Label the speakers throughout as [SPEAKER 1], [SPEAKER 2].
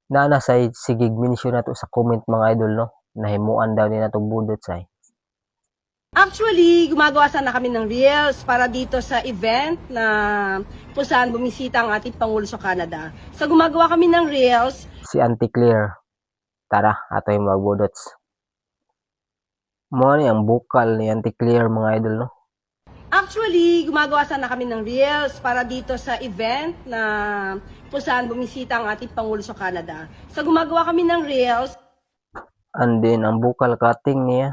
[SPEAKER 1] Naa say sigig mention nato sa comment mga idol no. Nahimuan daw ni natong budot say.
[SPEAKER 2] Actually, gumagawa sana kami ng reels para dito sa event na kung saan bumisita ang ating Pangulo sa Canada. Sa gumagawa kami ng reels,
[SPEAKER 1] Si Auntie Claire. Tara, atoy mga budots. Mo ni ang bukal ni Auntie Claire mga idol no.
[SPEAKER 2] actually, gumagawa sana kami ng reels para dito sa event na kung saan bumisita ang ating Pangulo sa Canada. Sa gumagawa kami ng reels,
[SPEAKER 1] And then ang bukal cutting niya.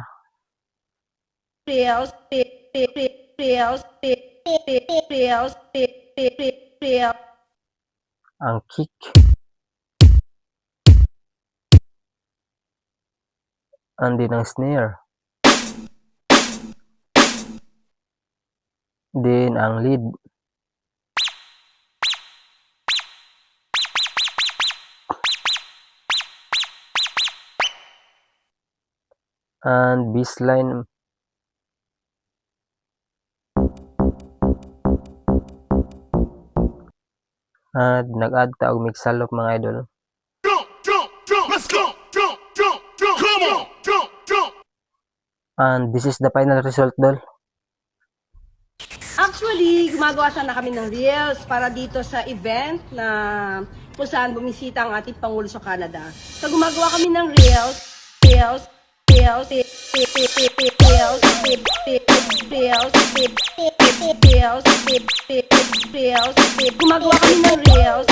[SPEAKER 2] reels, reels, reels,
[SPEAKER 1] Ang kick. And then ang snare. Then ang lead. And bassline. At nag-add ta og mixalok mga idol.
[SPEAKER 3] Let's go. Come on.
[SPEAKER 1] And this is the final result dol.
[SPEAKER 2] Actually, gumagawa sana kami ng reels para dito sa event na kung saan bumisita ang ating Pangulo sa Canada. Sa gumagawa kami ng reels, reels, reels, gumagawa kami ng reels, gumagawa kami ng reels,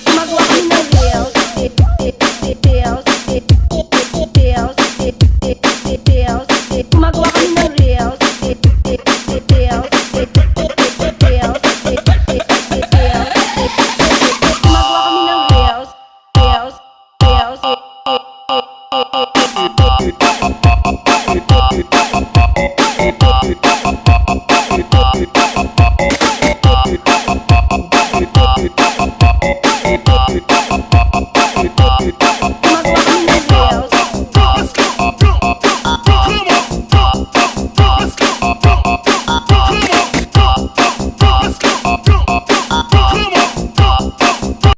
[SPEAKER 2] gumagawa kami ng reels, gumagawa kami ng reels,